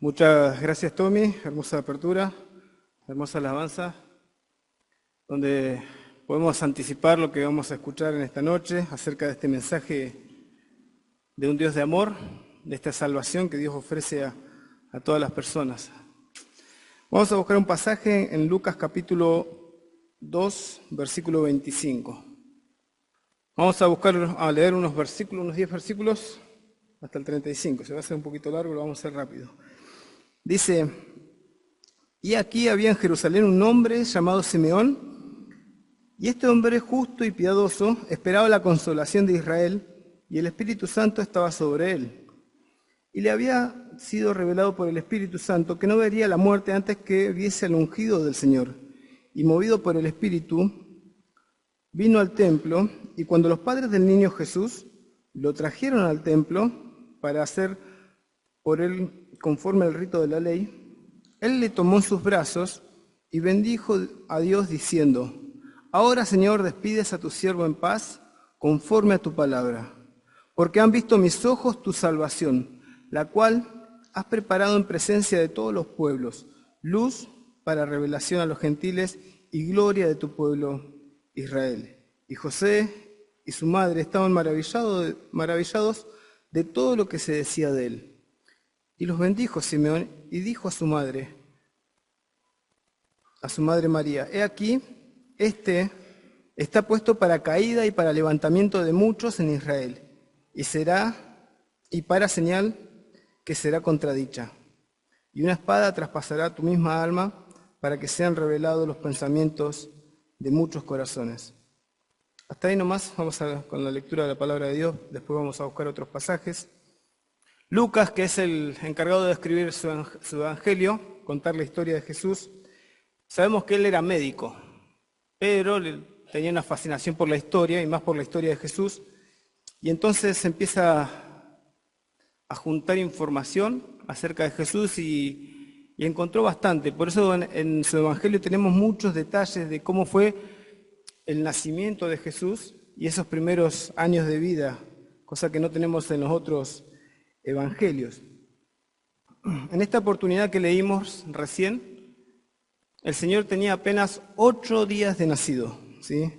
Muchas gracias, Tommy. Hermosa apertura, hermosa alabanza, donde podemos anticipar lo que vamos a escuchar en esta noche acerca de este mensaje de un Dios de amor, de esta salvación que Dios ofrece a todas las personas. Vamos a buscar un pasaje en Lucas capítulo 2, versículo 25. Vamos a leer unos 10 versículos hasta el 35. Se va a hacer un poquito largo, lo vamos a hacer rápido. Dice: y aquí había en Jerusalén un hombre llamado Simeón, y este hombre justo y piadoso esperaba la consolación de Israel, y el Espíritu Santo estaba sobre él. Y le había sido revelado por el Espíritu Santo que no vería la muerte antes que viese al ungido del Señor. Y movido por el Espíritu, vino al templo, y cuando los padres del niño Jesús lo trajeron al templo para hacer por él conforme al rito de la ley, él le tomó en sus brazos y bendijo a Dios diciendo: ahora, Señor, despides a tu siervo en paz, conforme a tu palabra, porque han visto mis ojos tu salvación, la cual has preparado en presencia de todos los pueblos, luz para revelación a los gentiles y gloria de tu pueblo Israel. Y José y su madre estaban maravillados de todo lo que se decía de él. Y los bendijo Simeón y dijo a su madre María: he aquí, este está puesto para caída y para levantamiento de muchos en Israel, y para señal que será contradicha. Y una espada traspasará tu misma alma, para que sean revelados los pensamientos de muchos corazones. Hasta ahí nomás, con la lectura de la palabra de Dios. Después vamos a buscar otros pasajes. Lucas, que es el encargado de escribir su evangelio, contar la historia de Jesús, sabemos que él era médico, pero tenía una fascinación por la historia, y más por la historia de Jesús, y entonces empieza a juntar información acerca de Jesús y encontró bastante. Por eso en su evangelio tenemos muchos detalles de cómo fue el nacimiento de Jesús y esos primeros años de vida, cosa que no tenemos en los otros evangelios. En esta oportunidad que leímos recién, el Señor tenía apenas 8 días de nacido, ¿sí?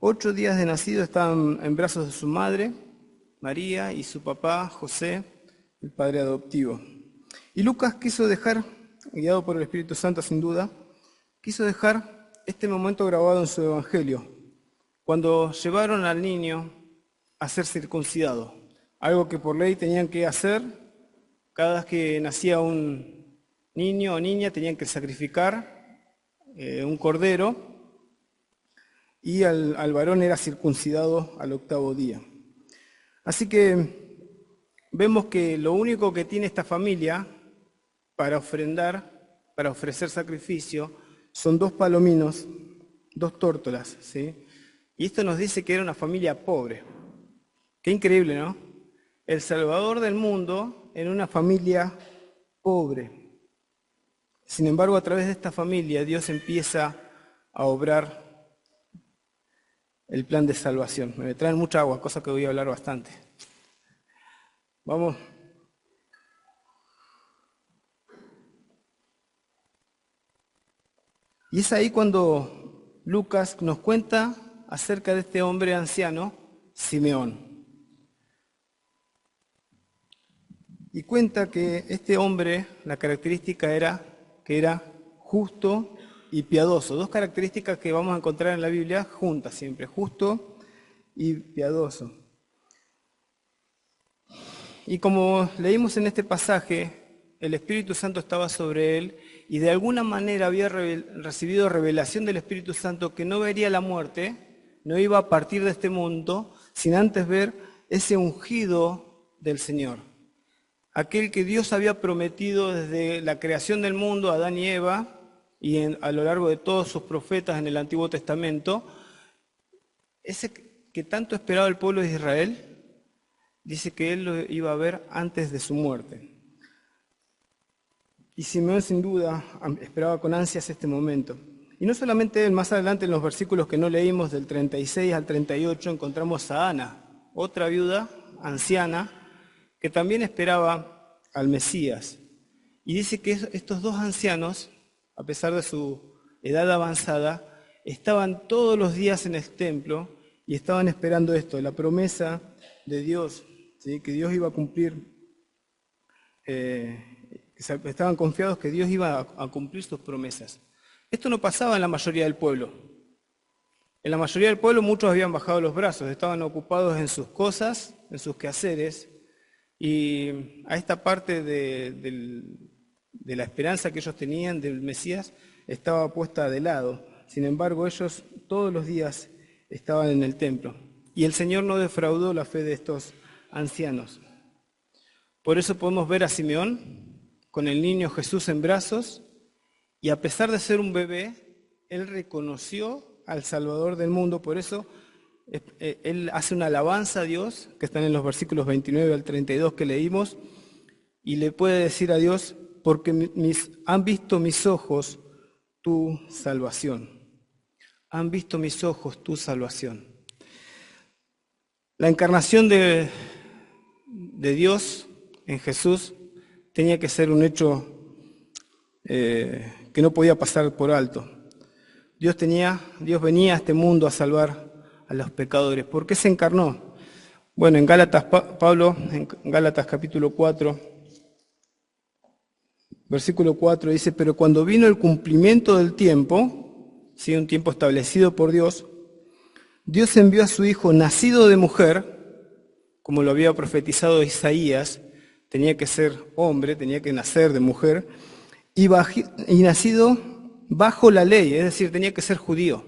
8 días de nacido, estaban en brazos de su madre, María, y su papá, José, el padre adoptivo. Y Lucas quiso dejar, guiado por el Espíritu Santo sin duda, quiso dejar este momento grabado en su evangelio, cuando llevaron al niño a ser circuncidado, algo que por ley tenían que hacer. Cada vez que nacía un niño o niña tenían que sacrificar un cordero, y al varón era circuncidado al 8º día. Así que vemos que lo único que tiene esta familia para ofrecer sacrificio, son 2 palominos, 2 tórtolas, ¿sí? Y esto nos dice que era una familia pobre. Qué increíble, ¿no? El Salvador del mundo en una familia pobre. Sin embargo, a través de esta familia, Dios empieza a obrar el plan de salvación. Me traen mucha agua, cosa que voy a hablar bastante. Vamos. Y es ahí cuando Lucas nos cuenta acerca de este hombre anciano, Simeón. Y cuenta que este hombre, la característica era que era justo y piadoso. 2 características que vamos a encontrar en la Biblia juntas siempre: justo y piadoso. Y como leímos en este pasaje, el Espíritu Santo estaba sobre él, y de alguna manera había recibido revelación del Espíritu Santo que no vería la muerte, no iba a partir de este mundo, sin antes ver ese ungido del Señor. Aquel que Dios había prometido desde la creación del mundo a Adán y Eva, y a lo largo de todos sus profetas en el Antiguo Testamento, ese que tanto esperaba el pueblo de Israel, dice que él lo iba a ver antes de su muerte. Y Simeón sin duda esperaba con ansias este momento. Y no solamente él, más adelante en los versículos que no leímos, del 36 al 38, encontramos a Ana, otra viuda anciana, que también esperaba al Mesías. Y dice que estos dos ancianos, a pesar de su edad avanzada, estaban todos los días en el templo y estaban esperando esto, la promesa de Dios, ¿sí? Que Dios iba a cumplir, estaban confiados que Dios iba a cumplir sus promesas. Esto no pasaba en la mayoría del pueblo. En la mayoría del pueblo muchos habían bajado los brazos, estaban ocupados en sus cosas, en sus quehaceres, y a esta parte de la esperanza que ellos tenían del Mesías estaba puesta de lado. Sin embargo, ellos todos los días estaban en el templo. Y el Señor no defraudó la fe de estos ancianos. Por eso podemos ver a Simeón con el niño Jesús en brazos, y a pesar de ser un bebé, él reconoció al Salvador del mundo. Por eso él hace una alabanza a Dios, que están en los versículos 29 al 32 que leímos, y le puede decir a Dios, porque han visto mis ojos tu salvación. Han visto mis ojos tu salvación. La encarnación de Dios en Jesús tenía que ser un hecho que no podía pasar por alto. Dios venía a este mundo a salvar a los pecadores. ¿Por qué se encarnó? Bueno, en Gálatas, Pablo, en Gálatas capítulo 4, versículo 4 dice, pero cuando vino el cumplimiento del tiempo, ¿sí? Un tiempo establecido por Dios, Dios envió a su Hijo nacido de mujer, como lo había profetizado Isaías, tenía que ser hombre, tenía que nacer de mujer, y nacido bajo la ley, es decir, tenía que ser judío.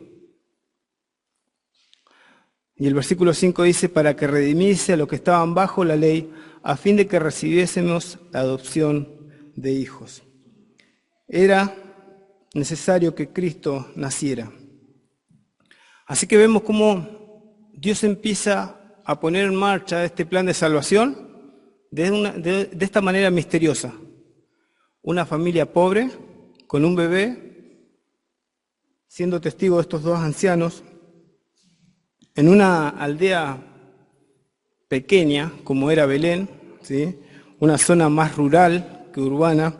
Y el versículo 5 dice, para que redimiese a los que estaban bajo la ley, a fin de que recibiésemos la adopción de hijos. Era necesario que Cristo naciera. Así que vemos cómo Dios empieza a poner en marcha este plan de salvación de esta manera misteriosa. Una familia pobre, con un bebé, siendo testigo de estos dos ancianos, en una aldea pequeña, como era Belén, ¿sí? Una zona más rural que urbana,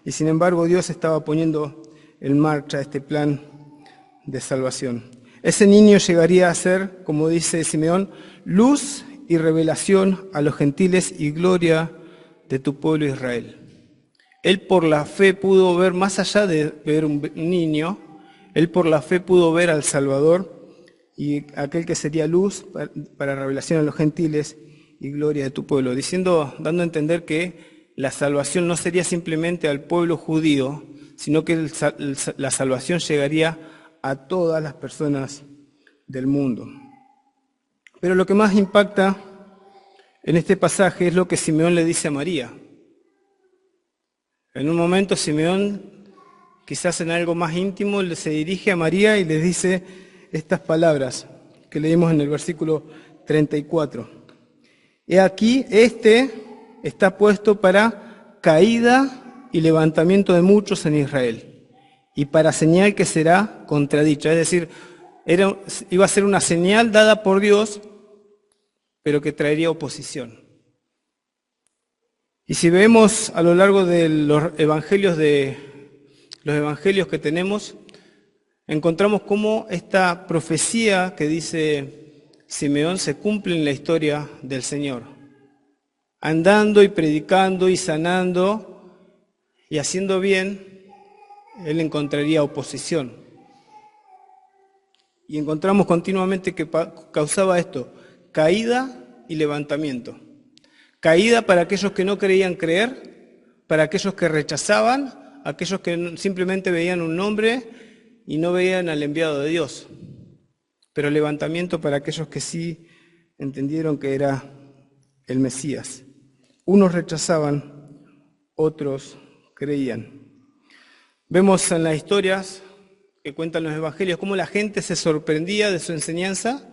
y sin embargo Dios estaba poniendo en marcha este plan de salvación. Ese niño llegaría a ser, como dice Simeón, luz y revelación a los gentiles y gloria de tu pueblo Israel. Él por la fe pudo ver, más allá de ver un niño, él por la fe pudo ver al Salvador y aquel que sería luz para revelación a los gentiles y gloria de tu pueblo, dando a entender que la salvación no sería simplemente al pueblo judío, sino que la salvación llegaría a todas las personas del mundo. Pero lo que más impacta en este pasaje es lo que Simeón le dice a María. En un momento Simeón, quizás en algo más íntimo, se dirige a María y le dice estas palabras que leímos en el versículo 34. He aquí, está puesto para caída y levantamiento de muchos en Israel, y para señal que será contradicha. Es decir, iba a ser una señal dada por Dios, pero que traería oposición. Y si vemos a lo largo de los evangelios que tenemos, encontramos cómo esta profecía que dice Simeón se cumple en la historia del Señor. Andando y predicando y sanando y haciendo bien, él encontraría oposición. Y encontramos continuamente que causaba esto, caída y levantamiento. Caída para aquellos que no creían creer, para aquellos que rechazaban, aquellos que simplemente veían un nombre y no veían al enviado de Dios. Pero levantamiento para aquellos que sí entendieron que era el Mesías. Unos rechazaban, otros creían. Vemos en las historias que cuentan los evangelios cómo la gente se sorprendía de su enseñanza,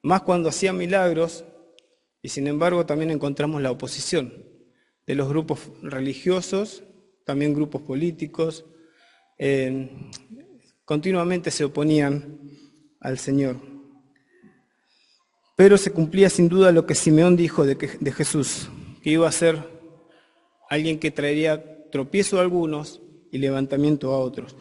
más cuando hacía milagros, y sin embargo también encontramos la oposición de los grupos religiosos, también grupos políticos, continuamente se oponían al Señor. Pero se cumplía sin duda lo que Simeón dijo de Jesús, que iba a ser alguien que traería tropiezo a algunos y levantamiento a otros.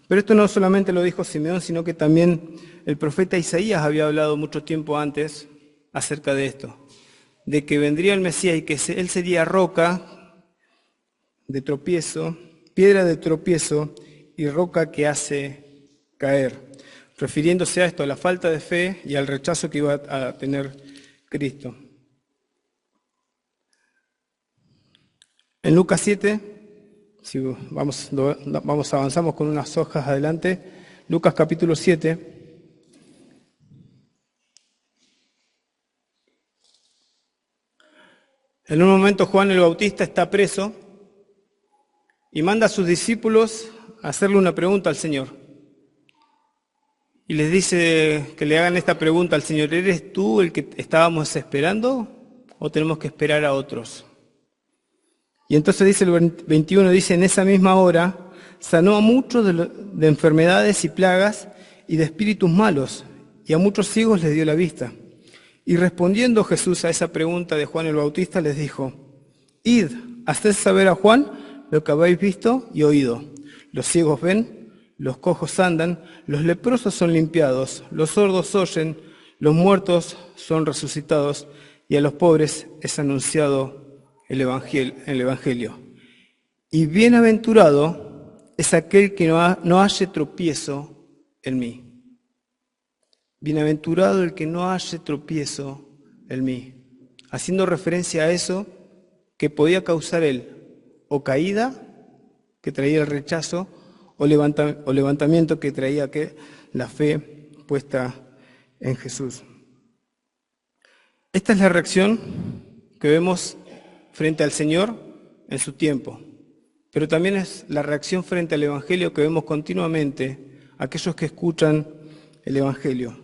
Pero esto no solamente lo dijo Simeón, sino que también el profeta Isaías había hablado mucho tiempo antes acerca de esto, de que vendría el Mesías y que él sería roca de tropiezo, piedra de tropiezo y roca que hace caer, refiriéndose a esto, a la falta de fe y al rechazo que iba a tener Cristo. En Lucas 7, si avanzamos con unas hojas adelante, Lucas capítulo 7. En un momento Juan el Bautista está preso y manda a sus discípulos a hacerle una pregunta al Señor. Y les dice que le hagan esta pregunta al Señor: ¿eres tú el que estábamos esperando o tenemos que esperar a otros? Y entonces dice el 21, dice: en esa misma hora sanó a muchos de enfermedades y plagas y de espíritus malos, y a muchos ciegos les dio la vista. Y respondiendo Jesús a esa pregunta de Juan el Bautista, les dijo: id, haced saber a Juan lo que habéis visto y oído. Los ciegos ven, los cojos andan, los leprosos son limpiados, los sordos oyen, los muertos son resucitados, y a los pobres es anunciado el Evangelio. Y bienaventurado es aquel que no halle tropiezo en mí. Bienaventurado el que no halle tropiezo en mí. Haciendo referencia a eso que podía causar él, o caída, que traía el rechazo, o levantamiento, que traía la fe puesta en Jesús. Esta es la reacción que vemos frente al Señor en su tiempo, pero también es la reacción frente al Evangelio que vemos continuamente aquellos que escuchan el Evangelio.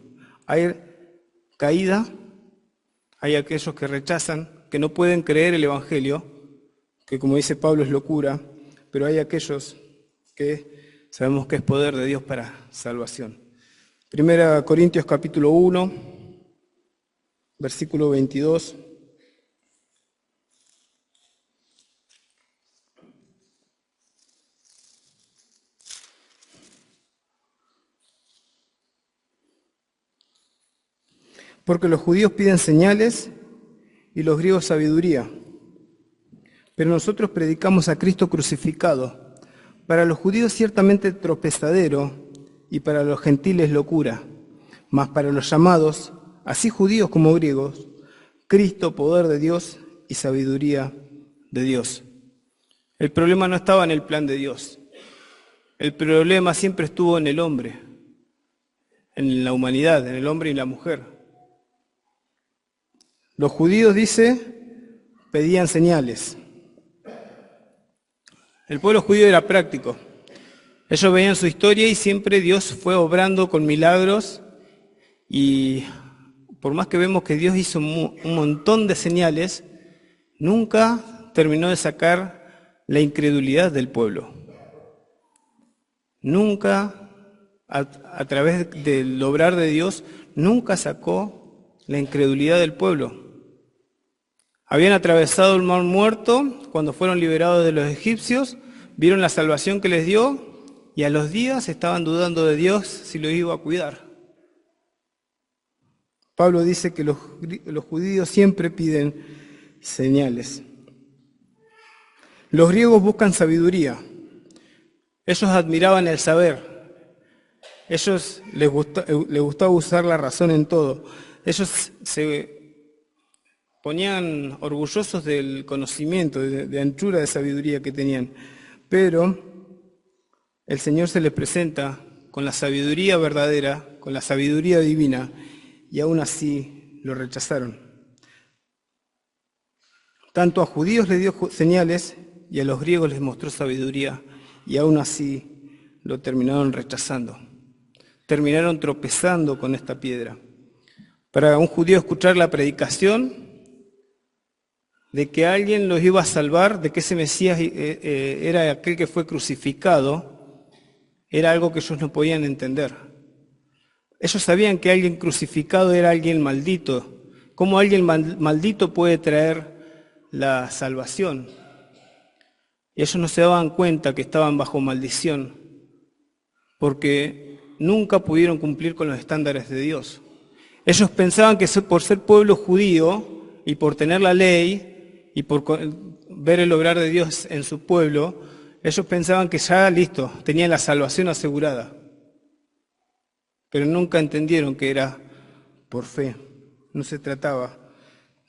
Hay caída, hay aquellos que rechazan, que no pueden creer el Evangelio, que como dice Pablo es locura, pero hay aquellos que sabemos que es poder de Dios para salvación. 1 Corintios capítulo 1, versículo 22. Porque los judíos piden señales y los griegos sabiduría. Pero nosotros predicamos a Cristo crucificado, para los judíos ciertamente tropezadero y para los gentiles locura, mas para los llamados, así judíos como griegos, Cristo poder de Dios y sabiduría de Dios. El problema no estaba en el plan de Dios. El problema siempre estuvo en el hombre, en la humanidad, en el hombre y la mujer. Los judíos, dice, pedían señales. El pueblo judío era práctico. Ellos veían su historia y siempre Dios fue obrando con milagros, y por más que vemos que Dios hizo un montón de señales, nunca terminó de sacar la incredulidad del pueblo. Nunca, a través del obrar de Dios, nunca sacó la incredulidad del pueblo. Habían atravesado el mar muerto cuando fueron liberados de los egipcios, vieron la salvación que les dio y a los días estaban dudando de Dios si lo iba a cuidar. Pablo dice que los judíos siempre piden señales. Los griegos buscan sabiduría. Ellos admiraban el saber. Ellos les gustaba usar la razón en todo. Ellos se ponían orgullosos del conocimiento, de anchura de sabiduría que tenían. Pero el Señor se les presenta con la sabiduría verdadera, con la sabiduría divina, y aún así lo rechazaron. Tanto a judíos les dio señales y a los griegos les mostró sabiduría, y aún así lo terminaron rechazando. Terminaron tropezando con esta piedra. Para un judío escuchar la predicación de que alguien los iba a salvar, de que ese Mesías era aquel que fue crucificado, era algo que ellos no podían entender. Ellos sabían que alguien crucificado era alguien maldito. ¿Cómo alguien maldito puede traer la salvación? Y ellos no se daban cuenta que estaban bajo maldición, porque nunca pudieron cumplir con los estándares de Dios. Ellos pensaban que por ser pueblo judío y por tener la ley y por ver el obrar de Dios en su pueblo, ellos pensaban que ya listo, tenían la salvación asegurada. Pero nunca entendieron que era por fe. No se trataba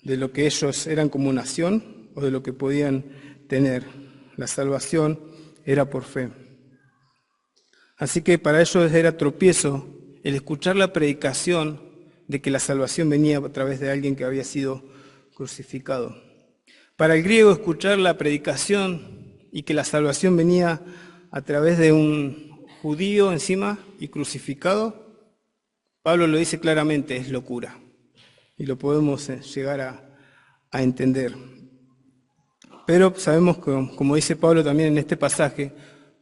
de lo que ellos eran como nación o de lo que podían tener. La salvación era por fe. Así que para ellos era tropiezo el escuchar la predicación de que la salvación venía a través de alguien que había sido crucificado. Para el griego, escuchar la predicación y que la salvación venía a través de un judío encima y crucificado, Pablo lo dice claramente, es locura. Y lo podemos llegar a entender. Pero sabemos que, como dice Pablo también en este pasaje,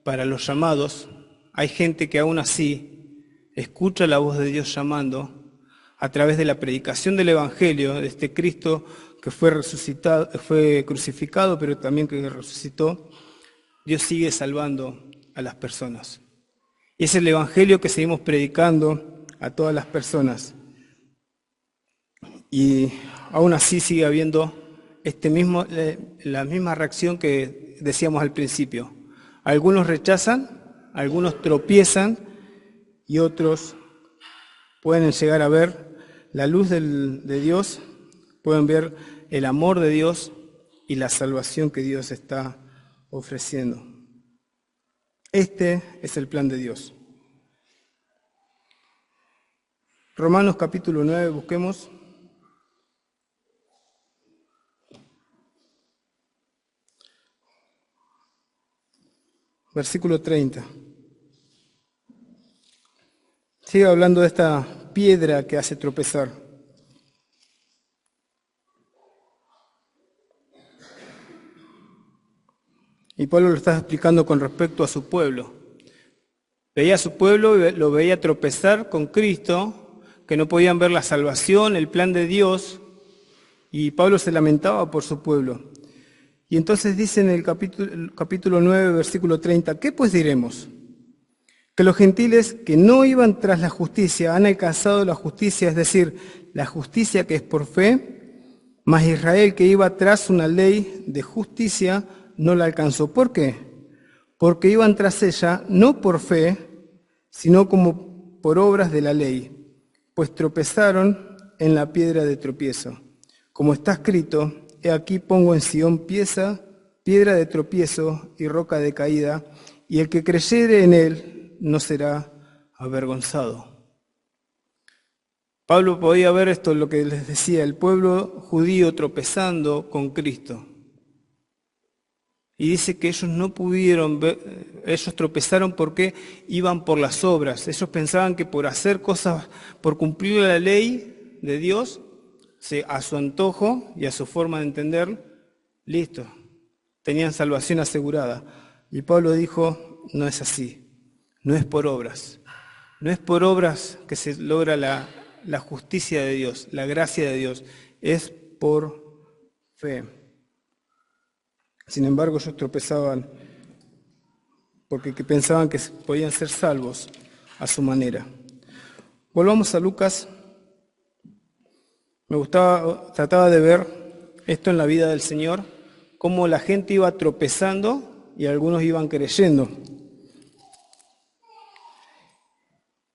para los llamados, hay gente que aún así escucha la voz de Dios llamando a través de la predicación del Evangelio, de este Cristo que fue resucitado, fue crucificado, pero también que resucitó. Dios sigue salvando a las personas. Y es el Evangelio que seguimos predicando a todas las personas. Y aún así sigue habiendo la misma reacción que decíamos al principio. Algunos rechazan, algunos tropiezan y otros pueden llegar a ver la luz de Dios, pueden ver el amor de Dios y la salvación que Dios está ofreciendo. Este es el plan de Dios. Romanos capítulo 9, busquemos. Versículo 30. Sigue hablando de esta piedra que hace tropezar. Y Pablo lo está explicando con respecto a su pueblo. Veía a su pueblo, lo veía tropezar con Cristo, que no podían ver la salvación, el plan de Dios, y Pablo se lamentaba por su pueblo. Y entonces dice en el capítulo 9, versículo 30, ¿qué pues diremos? Que los gentiles que no iban tras la justicia han alcanzado la justicia, es decir, la justicia que es por fe, mas Israel que iba tras una ley de justicia no la alcanzó. ¿Por qué? Porque iban tras ella no por fe, sino como por obras de la ley, pues tropezaron en la piedra de tropiezo. Como está escrito, he aquí pongo en Sión piedra de tropiezo y roca de caída, y el que creyere en él no será avergonzado. Pablo podía ver esto, lo que les decía, el pueblo judío tropezando con Cristo. Y dice que ellos no pudieron ver, ellos tropezaron porque iban por las obras. Ellos pensaban que por hacer cosas, por cumplir la ley de Dios, a su antojo y a su forma de entender, listo, tenían salvación asegurada. Y Pablo dijo, no es así, no es por obras. No es por obras que se logra la justicia de Dios, la gracia de Dios, es por fe. Sin embargo, ellos tropezaban porque pensaban que podían ser salvos a su manera. Volvamos a Lucas. Trataba de ver esto en la vida del Señor, cómo la gente iba tropezando y algunos iban creyendo.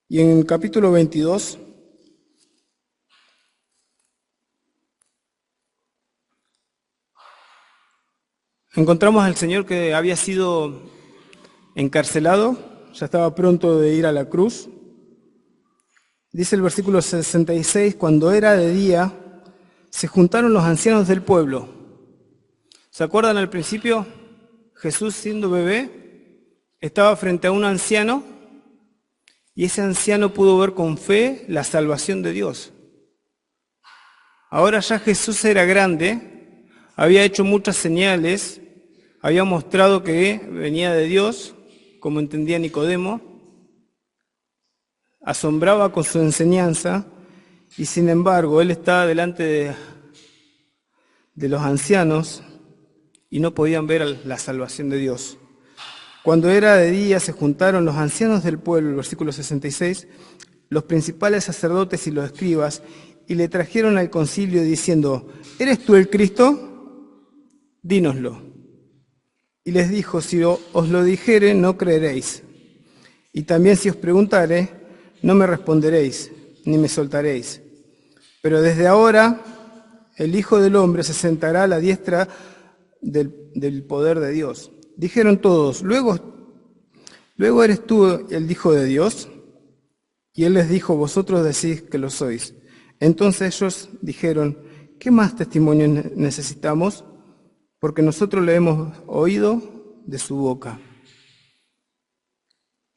Y en el capítulo 22, encontramos al Señor que había sido encarcelado, ya estaba pronto de ir a la cruz. Dice el versículo 66, cuando era de día, se juntaron los ancianos del pueblo. ¿Se acuerdan al principio? Jesús, siendo bebé, estaba frente a un anciano y ese anciano pudo ver con fe la salvación de Dios. Ahora ya Jesús era grande, había hecho muchas señales, había mostrado que venía de Dios, como entendía Nicodemo, asombraba con su enseñanza y sin embargo él estaba delante de los ancianos y no podían ver la salvación de Dios. Cuando era de día se juntaron los ancianos del pueblo, el versículo 66, los principales sacerdotes y los escribas, y le trajeron al concilio diciendo: ¿Eres tú el Cristo? Dínoslo. Y les dijo: si os lo dijere, no creeréis. Y también si os preguntare, no me responderéis, ni me soltaréis. Pero desde ahora el Hijo del Hombre se sentará a la diestra del poder de Dios. Dijeron todos: ¿Luego eres tú el Hijo de Dios? Y él les dijo: vosotros decís que lo sois. Entonces ellos dijeron: ¿qué más testimonio necesitamos? Porque nosotros le hemos oído de su boca.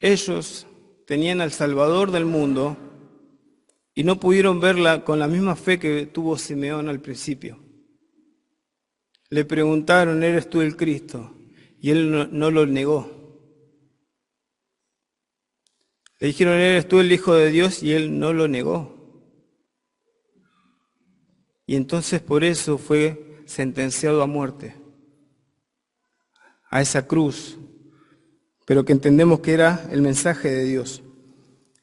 Ellos tenían al Salvador del mundo y no pudieron verla con la misma fe que tuvo Simeón al principio. Le preguntaron: ¿eres tú el Cristo? Y él no lo negó. Le dijeron: ¿eres tú el Hijo de Dios? Y él no lo negó. Y entonces por eso fue sentenciado a muerte, a esa cruz, pero que entendemos que era el mensaje de Dios.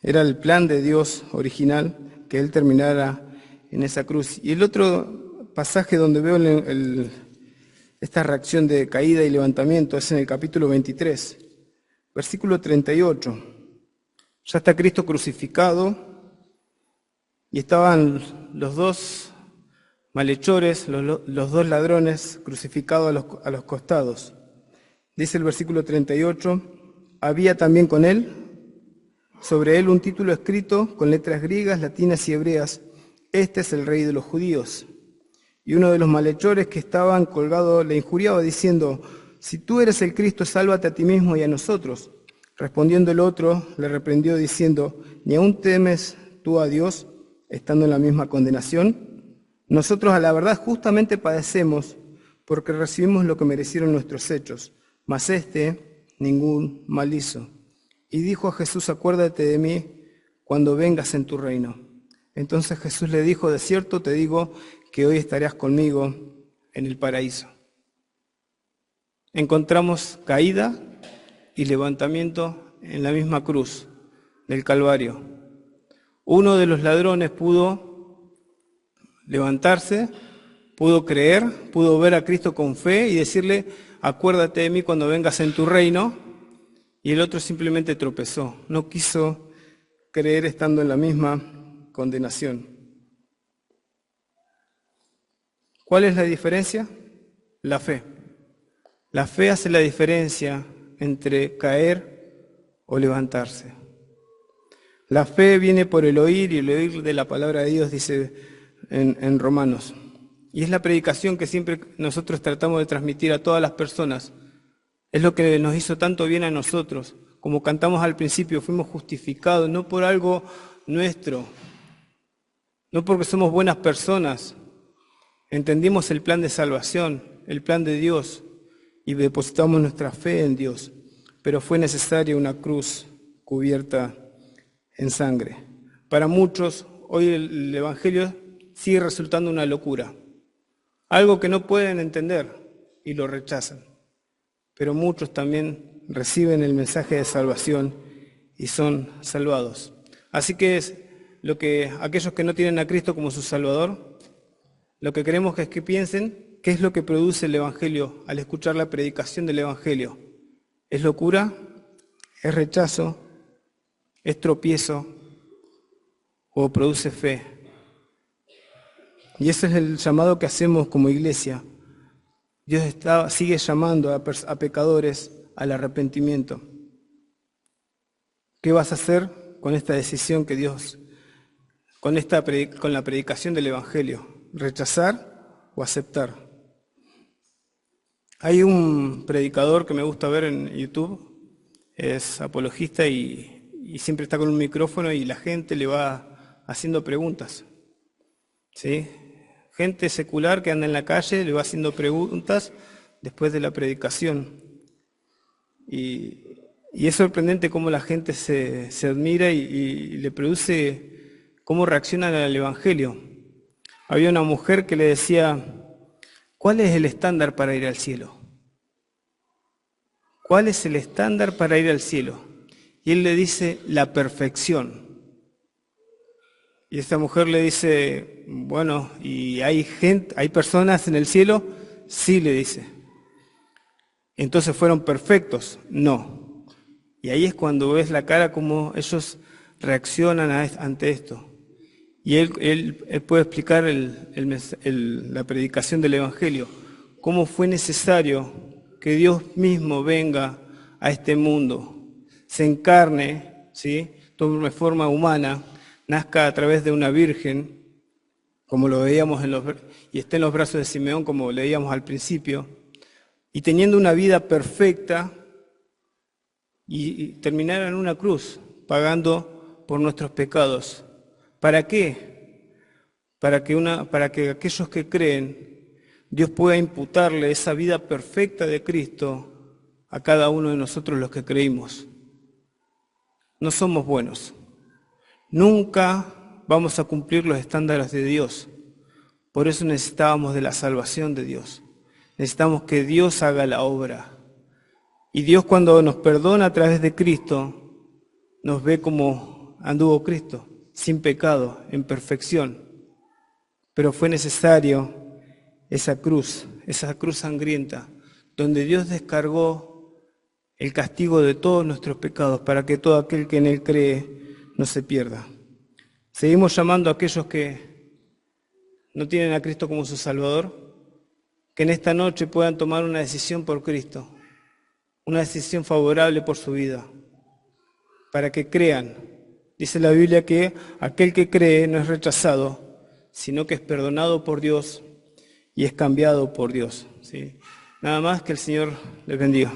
Era el plan de Dios original que él terminara en esa cruz. Y el otro pasaje donde veo esta reacción de caída y levantamiento es en el capítulo 23, versículo 38. Ya está Cristo crucificado y estaban los dos malhechores, los dos ladrones crucificados a los costados. Dice el versículo 38, había también con él, sobre él un título escrito con letras griegas, latinas y hebreas: este es el Rey de los judíos. Y uno de los malhechores que estaban colgados le injuriaba diciendo: si tú eres el Cristo, sálvate a ti mismo y a nosotros. Respondiendo el otro, le reprendió diciendo: ¿ni aún temes tú a Dios, estando en la misma condenación? Nosotros a la verdad justamente padecemos, porque recibimos lo que merecieron nuestros hechos, mas éste ningún mal hizo. Y dijo a Jesús: acuérdate de mí cuando vengas en tu reino. Entonces Jesús le dijo: de cierto te digo que hoy estarás conmigo en el paraíso. Encontramos caída y levantamiento en la misma cruz del Calvario. Uno de los ladrones pudo levantarse, pudo creer, pudo ver a Cristo con fe y decirle: acuérdate de mí cuando vengas en tu reino. Y el otro simplemente tropezó, no quiso creer estando en la misma condenación. ¿Cuál es la diferencia? La fe. La fe hace la diferencia entre caer o levantarse. La fe viene por el oír, y el oír de la palabra de Dios, dice en Romanos. Y es la predicación que siempre nosotros tratamos de transmitir a todas las personas. Es lo que nos hizo tanto bien a nosotros. Como cantamos al principio, fuimos justificados no por algo nuestro, no porque somos buenas personas. Entendimos el plan de salvación, el plan de Dios, y depositamos nuestra fe en Dios. Pero fue necesaria una cruz cubierta en sangre. Para muchos, hoy el Evangelio sigue resultando una locura, algo que no pueden entender y lo rechazan. Pero muchos también reciben el mensaje de salvación y son salvados. Así que es lo que aquellos que no tienen a Cristo como su Salvador, lo que queremos es que piensen qué es lo que produce el Evangelio al escuchar la predicación del Evangelio. ¿Es locura? ¿Es rechazo? ¿Es tropiezo? ¿O produce fe? Y ese es el llamado que hacemos como iglesia. Dios sigue llamando a pecadores al arrepentimiento. ¿Qué vas a hacer con esta decisión que Dios, con la predicación del Evangelio? ¿Rechazar o aceptar? Hay un predicador que me gusta ver en YouTube, es apologista y siempre está con un micrófono y la gente le va haciendo preguntas, ¿sí? Gente secular que anda en la calle le va haciendo preguntas después de la predicación. Y es sorprendente cómo la gente se admira y le produce cómo reaccionan al Evangelio. Había una mujer que le decía: ¿cuál es el estándar para ir al cielo? ¿cuál es el estándar para ir al cielo? Y él le dice, la perfección. Y esta mujer le dice, bueno, ¿y hay personas en el cielo? Sí, le dice. ¿Entonces fueron perfectos? No. Y ahí es cuando ves la cara como ellos reaccionan ante esto. Y él puede explicar la predicación del Evangelio, cómo fue necesario que Dios mismo venga a este mundo, se encarne, ¿sí?, tome forma humana, nazca a través de una virgen, como lo veíamos y esté en los brazos de Simeón, como leíamos al principio, y teniendo una vida perfecta, y terminar en una cruz, pagando por nuestros pecados. ¿Para qué? Para que aquellos que creen, Dios pueda imputarle esa vida perfecta de Cristo a cada uno de nosotros los que creímos. No somos buenos. Nunca vamos a cumplir los estándares de Dios. Por eso necesitábamos de la salvación de Dios. Necesitamos que Dios haga la obra. Y Dios, cuando nos perdona a través de Cristo, nos ve como anduvo Cristo, sin pecado, en perfección. Pero fue necesario esa cruz sangrienta, donde Dios descargó el castigo de todos nuestros pecados para que todo aquel que en Él cree no se pierda. Seguimos llamando a aquellos que no tienen a Cristo como su Salvador, que en esta noche puedan tomar una decisión por Cristo, una decisión favorable por su vida, para que crean. Dice la Biblia que aquel que cree no es rechazado, sino que es perdonado por Dios y es cambiado por Dios, ¿sí? Nada más, que el Señor les bendiga.